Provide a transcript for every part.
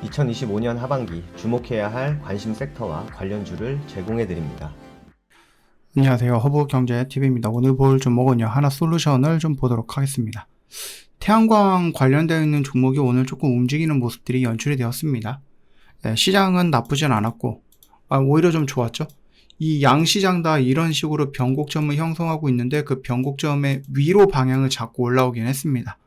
2025년 하반기 주목해야 할 관심 섹터와 관련주를 제공해 드립니다. 안녕하세요. 허브경제TV입니다. 오늘 볼 종목은요, 하나솔루션을 좀 보도록 하겠습니다. 태양광 관련되어 있는 종목이 오늘 조금 움직이는 모습들이 연출이 되었습니다. 시장은 나쁘진 않았고, 오히려 좀 좋았죠. 이 양시장 다 이런 식으로 변곡점을 형성하고 있는데 그 변곡점의 위로 방향을 잡고 올라오긴 했습니다.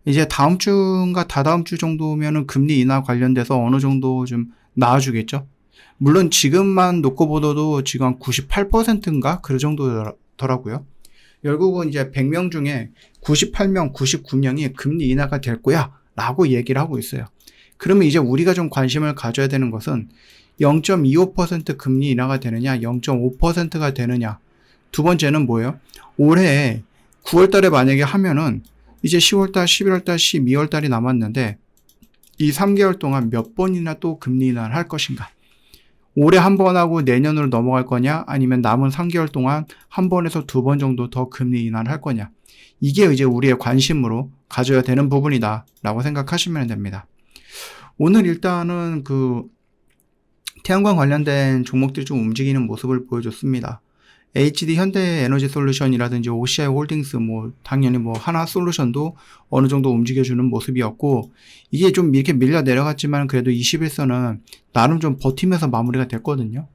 이제 다음 주인가 다다음 주 정도면은 금리 인하 관련돼서 어느 정도 좀 나아주겠죠. 물론 지금만 놓고 보더라도 지금 한 98%인가 그 정도더라고요. 결국은 이제 100명 중에 98명, 99명이 금리 인하가 될 거야 라고 얘기를 하고 있어요. 그러면 이제 우리가 좀 관심을 가져야 되는 것은 0.25% 금리 인하가 되느냐, 0.5%가 되느냐. 두 번째는 뭐예요? 올해 9월 달에 만약에 하면은 이제 10월 달, 11월 달, 12월 달이 남았는데 이 3개월 동안 몇 번이나 또 금리 인하를 할 것인가? 올해 한 번 하고 내년으로 넘어갈 거냐? 아니면 남은 3개월 동안 한 번에서 두 번 정도 더 금리 인하를 할 거냐? 이게 이제 우리의 관심으로 가져야 되는 부분이다 라고 생각하시면 됩니다. 오늘 일단은 그 태양광 관련된 종목들이 좀 움직이는 모습을 보여줬습니다. HD 현대에너지솔루션이라든지 OCI 홀딩스, 당연히 하나솔루션도 어느 정도 움직여주는 모습이었고, 이게 좀 이렇게 밀려 내려갔지만 그래도 21선은 나름 좀 버티면서 마무리가 됐거든요.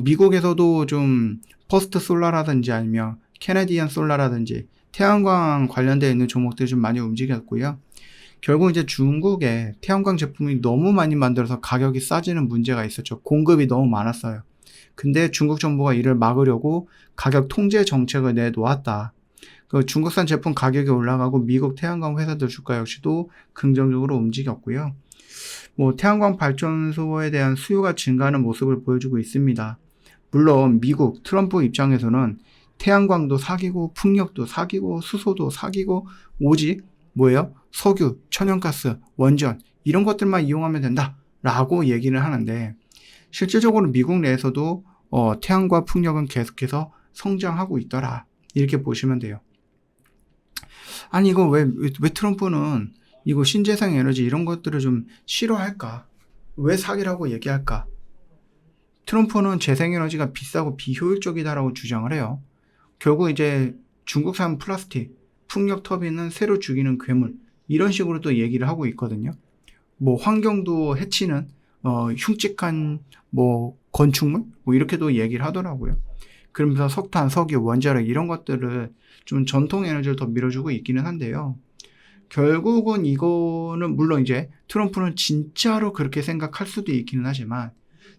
미국에서도 좀 퍼스트 솔라라든지 아니면 캐네디안 솔라라든지 태양광 관련되어 있는 종목들이 좀 많이 움직였고요. 결국 이제 중국에 태양광 제품이 너무 많이 만들어서 가격이 싸지는 문제가 있었죠. 공급이 너무 많았어요. 근데 중국 정부가 이를 막으려고 가격 통제 정책을 내놓았다. 그 중국산 제품 가격이 올라가고 미국 태양광 회사들 주가 역시도 긍정적으로 움직였고요. 태양광 발전소에 대한 수요가 증가하는 모습을 보여주고 있습니다. 물론 미국 트럼프 입장에서는 태양광도 사기고 풍력도 사기고 수소도 사기고 오직 석유, 천연가스, 원전 이런 것들만 이용하면 된다 라고 얘기를 하는데, 실질적으로 미국 내에서도 태양과 풍력은 계속해서 성장하고 있더라 이렇게 보시면 돼요. 아니 이거 왜 트럼프는 이거 신재생 에너지 이런 것들을 좀 싫어할까? 왜 사기라고 얘기할까? 트럼프는 재생에너지가 비싸고 비효율적이다라고 주장을 해요. 결국 이제 중국산 플라스틱, 풍력 터빈은 새로 죽이는 괴물 이런 식으로 또 얘기를 하고 있거든요. 환경도 해치는 흉측한 건축물 이렇게도 얘기를 하더라고요. 그러면서 석탄, 석유, 원자력 이런 것들을 좀 전통 에너지를 더 밀어주고 있기는 한데요. 결국은 이거는 물론 이제 트럼프는 진짜로 그렇게 생각할 수도 있기는 하지만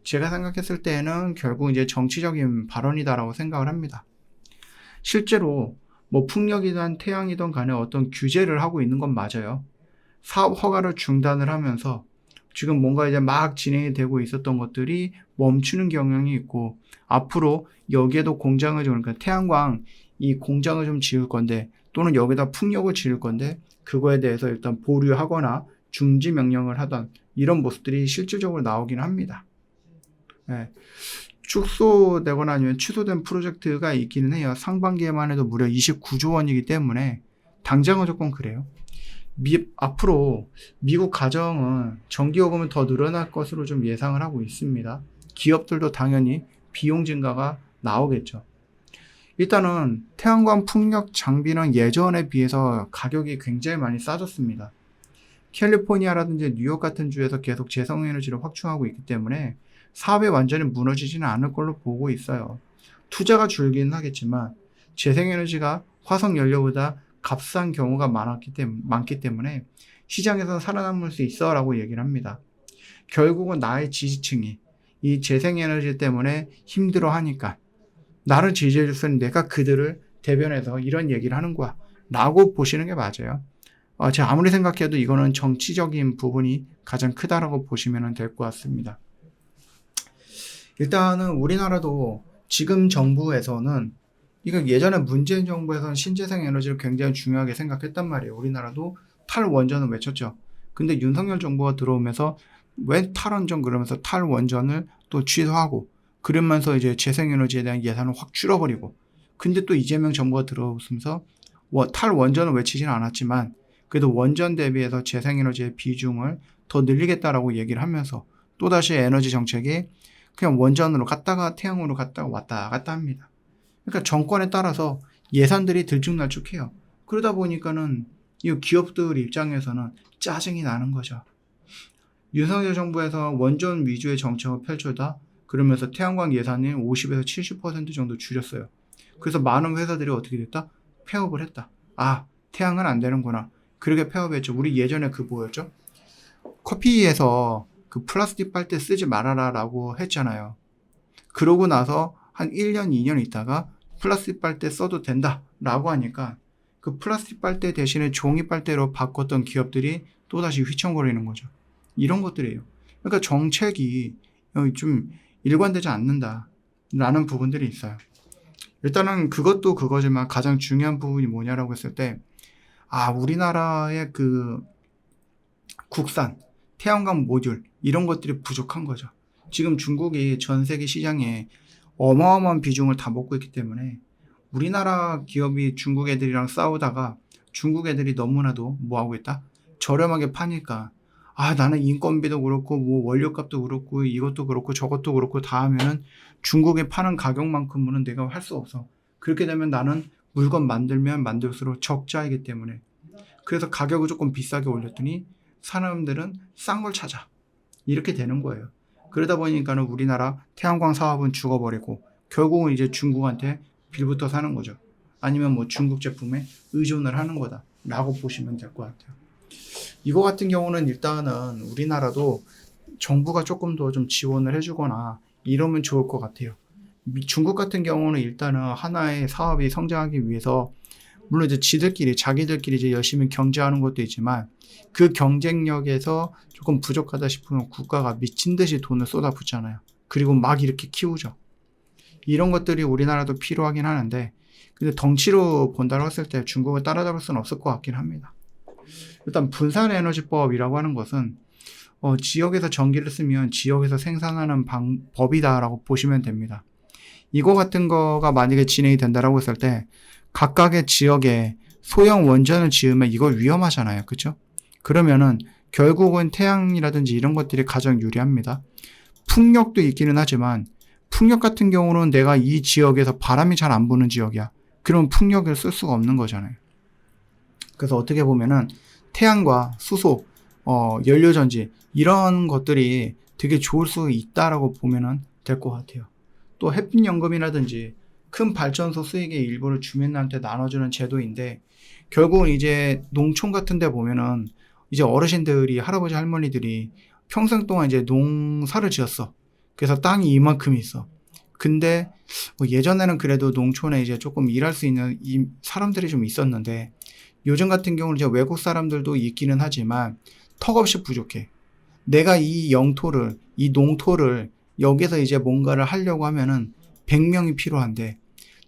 제가 생각했을 때는 결국 이제 정치적인 발언이다라고 생각을 합니다. 실제로 풍력이든 태양이든 간에 어떤 규제를 하고 있는 건 맞아요. 사업 허가를 중단을 하면서 지금 뭔가 이제 막 진행이 되고 있었던 것들이 멈추는 경향이 있고, 앞으로 여기에도 공장을 그러니까 태양광 이 공장을 좀 지을 건데 또는 여기다 풍력을 지을 건데 그거에 대해서 일단 보류하거나 중지 명령을 하던 이런 모습들이 실질적으로 나오긴 합니다. 네. 축소되거나 아니면 취소된 프로젝트가 있기는 해요. 상반기에만 해도 무려 29조 원이기 때문에 당장은 조금 그래요. 앞으로 미국 가정은 전기요금은 더 늘어날 것으로 좀 예상을 하고 있습니다. 기업들도 당연히 비용 증가가 나오겠죠. 일단은 태양광 풍력 장비는 예전에 비해서 가격이 굉장히 많이 싸졌습니다. 캘리포니아라든지 뉴욕 같은 주에서 계속 재생에너지를 확충하고 있기 때문에 사업이 완전히 무너지지는 않을 걸로 보고 있어요. 투자가 줄기는 하겠지만 재생에너지가 화석연료보다 값싼 경우가 많기 때문에 시장에서 살아남을 수 있어 라고 얘기를 합니다. 결국은 나의 지지층이 이 재생에너지 때문에 힘들어 하니까 나를 지지해줬으니 내가 그들을 대변해서 이런 얘기를 하는 거야 라고 보시는 게 맞아요. 제가 아무리 생각해도 이거는 정치적인 부분이 가장 크다라고 보시면 될 것 같습니다. 일단은 우리나라도 지금 정부에서는 이거 예전에 문재인 정부에서는 신재생 에너지를 굉장히 중요하게 생각했단 말이에요. 우리나라도 탈원전을 외쳤죠. 근데 윤석열 정부가 들어오면서 왜 탈원전 그러면서 탈원전을 또 취소하고 그러면서 이제 재생에너지에 대한 예산을 확 줄여버리고, 근데 또 이재명 정부가 들어오면서 탈원전을 외치지는 않았지만 그래도 원전 대비해서 재생에너지의 비중을 더 늘리겠다라고 얘기를 하면서 또다시 에너지 정책이 그냥 원전으로 갔다가 태양으로 갔다가 왔다 갔다 합니다. 그러니까 정권에 따라서 예산들이 들쭉날쭉해요. 그러다 보니까는 이 기업들 입장에서는 짜증이 나는 거죠. 윤석열 정부에서 원전 위주의 정책을 펼쳐다 그러면서 태양광 예산을 50에서 70% 정도 줄였어요. 그래서 많은 회사들이 어떻게 됐다? 폐업을 했다. 아, 태양은 안 되는구나. 그렇게 폐업했죠. 우리 예전에 그 뭐였죠? 커피에서 그 플라스틱 빨대 쓰지 말아라 라고 했잖아요. 그러고 나서 한 1년, 2년 있다가 플라스틱 빨대 써도 된다 라고 하니까 그 플라스틱 빨대 대신에 종이 빨대로 바꿨던 기업들이 또다시 휘청거리는 거죠. 이런 것들이에요. 그러니까 정책이 좀 일관되지 않는다 라는 부분들이 있어요. 일단은 그것도 그거지만 가장 중요한 부분이 뭐냐라고 했을 때, 우리나라의 그 국산 태양광 모듈 이런 것들이 부족한 거죠. 지금 중국이 전 세계 시장에 어마어마한 비중을 다 먹고 있기 때문에 우리나라 기업이 중국 애들이랑 싸우다가 중국 애들이 너무나도 뭐하고 있다? 저렴하게 파니까 나는 인건비도 그렇고 뭐 원료값도 그렇고 이것도 그렇고 저것도 그렇고 다 하면은 중국에 파는 가격만큼은 내가 할 수 없어. 그렇게 되면 나는 물건 만들면 만들수록 적자이기 때문에 그래서 가격을 조금 비싸게 올렸더니 사람들은 싼 걸 찾아. 이렇게 되는 거예요. 그러다 보니까는 우리나라 태양광 사업은 죽어버리고 결국은 이제 중국한테 빌부터 사는 거죠. 아니면 뭐 중국 제품에 의존을 하는 거다 라고 보시면 될 것 같아요. 이거 같은 경우는 일단은 우리나라도 정부가 조금 더 좀 지원을 해주거나 이러면 좋을 것 같아요. 중국 같은 경우는 일단은 하나의 사업이 성장하기 위해서 물론 이제 자기들끼리 이제 열심히 경제하는 것도 있지만 그 경쟁력에서 조금 부족하다 싶으면 국가가 미친 듯이 돈을 쏟아붓잖아요. 그리고 막 이렇게 키우죠. 이런 것들이 우리나라도 필요하긴 하는데 근데 덩치로 본다고 했을 때 중국을 따라잡을 수는 없을 것 같긴 합니다. 일단 분산에너지법이라고 하는 것은 지역에서 전기를 쓰면 지역에서 생산하는 법이다라고 보시면 됩니다. 이거 같은 거가 만약에 진행이 된다라고 했을 때 각각의 지역에 소형 원전을 지으면 이거 위험하잖아요. 그렇죠? 그러면은 결국은 태양이라든지 이런 것들이 가장 유리합니다. 풍력도 있기는 하지만 풍력 같은 경우는 내가 이 지역에서 바람이 잘 안 부는 지역이야. 그럼 풍력을 쓸 수가 없는 거잖아요. 그래서 어떻게 보면은 태양과 수소, 연료전지 이런 것들이 되게 좋을 수 있다라고 보면은 될 것 같아요. 또 햇빛연금이라든지 큰 발전소 수익의 일부를 주민한테 나눠주는 제도인데 결국은 이제 농촌 같은 데 보면은 이제 어르신들이 할아버지 할머니들이 평생 동안 이제 농사를 지었어. 그래서 땅이 이만큼 있어. 근데 예전에는 그래도 농촌에 이제 조금 일할 수 있는 사람들이 좀 있었는데 요즘 같은 경우는 이제 외국 사람들도 있기는 하지만 턱없이 부족해. 내가 이 영토를, 이 농토를 여기서 이제 뭔가를 하려고 하면은 100명이 필요한데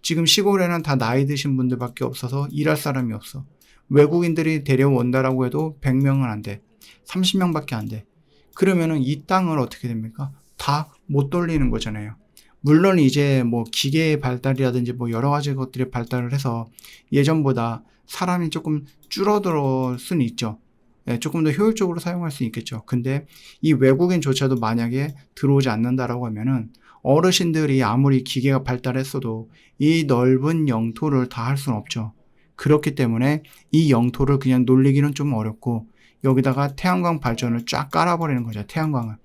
지금 시골에는 다 나이 드신 분들밖에 없어서 일할 사람이 없어. 외국인들이 데려온다라고 해도 100명은 안 돼. 30명밖에 안 돼. 그러면은 이 땅을 어떻게 됩니까? 다 못 돌리는 거잖아요. 물론 이제 뭐 기계의 발달이라든지 뭐 여러 가지 것들이 발달을 해서 예전보다 사람이 조금 줄어들 수는 있죠. 조금 더 효율적으로 사용할 수 있겠죠. 근데 이 외국인조차도 만약에 들어오지 않는다라고 하면은 어르신들이 아무리 기계가 발달했어도 이 넓은 영토를 다 할 수는 없죠. 그렇기 때문에 이 영토를 그냥 놀리기는 좀 어렵고 여기다가 태양광 발전을 쫙 깔아버리는 거죠. 태양광을.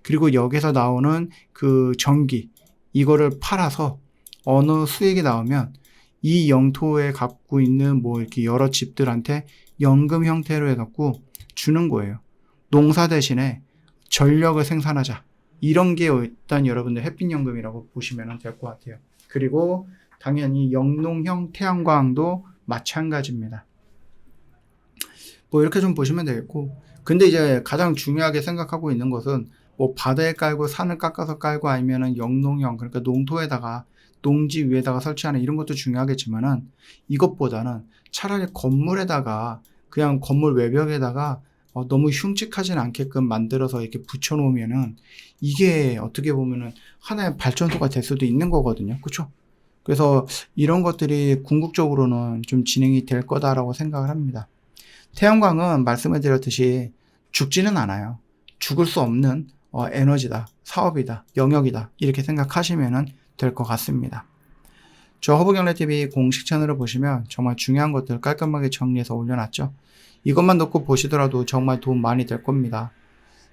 그리고 여기서 나오는 그 전기 이거를 팔아서 어느 수익이 나오면 이 영토에 갖고 있는 뭐 이렇게 여러 집들한테 연금 형태로 해갖고 주는 거예요. 농사 대신에 전력을 생산하자. 이런 게 일단 여러분들 햇빛연금이라고 보시면 될 것 같아요. 그리고 당연히 영농형 태양광도 마찬가지입니다. 뭐 이렇게 좀 보시면 되겠고 근데 이제 가장 중요하게 생각하고 있는 것은 뭐 바다에 깔고 산을 깎아서 깔고 아니면은 영농형 그러니까 농토에다가 농지 위에다가 설치하는 이런 것도 중요하겠지만은 이것보다는 차라리 건물에다가 그냥 건물 외벽에다가 너무 흉측하진 않게끔 만들어서 이렇게 붙여놓으면은 이게 어떻게 보면은 하나의 발전소가 될 수도 있는 거거든요. 그렇죠? 그래서 이런 것들이 궁극적으로는 좀 진행이 될 거다라고 생각을 합니다. 태양광은 말씀을 드렸듯이 죽지는 않아요. 죽을 수 없는 에너지다, 사업이다, 영역이다 이렇게 생각하시면 될 것 같습니다. 저 허브경제TV 공식 채널을 보시면 정말 중요한 것들 깔끔하게 정리해서 올려놨죠. 이것만 놓고 보시더라도 정말 도움 많이 될 겁니다.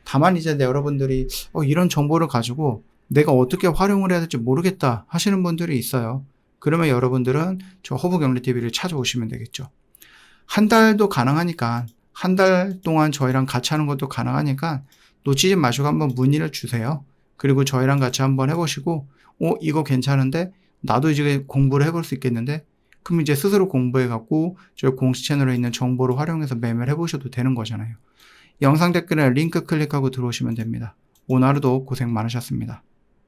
다만 이제 여러분들이 이런 정보를 가지고 내가 어떻게 활용을 해야 될지 모르겠다 하시는 분들이 있어요. 그러면 여러분들은 저 허브경제TV를 찾아오시면 되겠죠. 한 달도 가능하니까 한 달 동안 저희랑 같이 하는 것도 가능하니까 놓치지 마시고 한번 문의를 주세요. 그리고 저희랑 같이 한번 해보시고 이거 괜찮은데 나도 이제 공부를 해볼 수 있겠는데 그럼 이제 스스로 공부해갖고 저희 공식 채널에 있는 정보를 활용해서 매매를 해보셔도 되는 거잖아요. 영상 댓글에 링크 클릭하고 들어오시면 됩니다. 오늘 하루도 고생 많으셨습니다.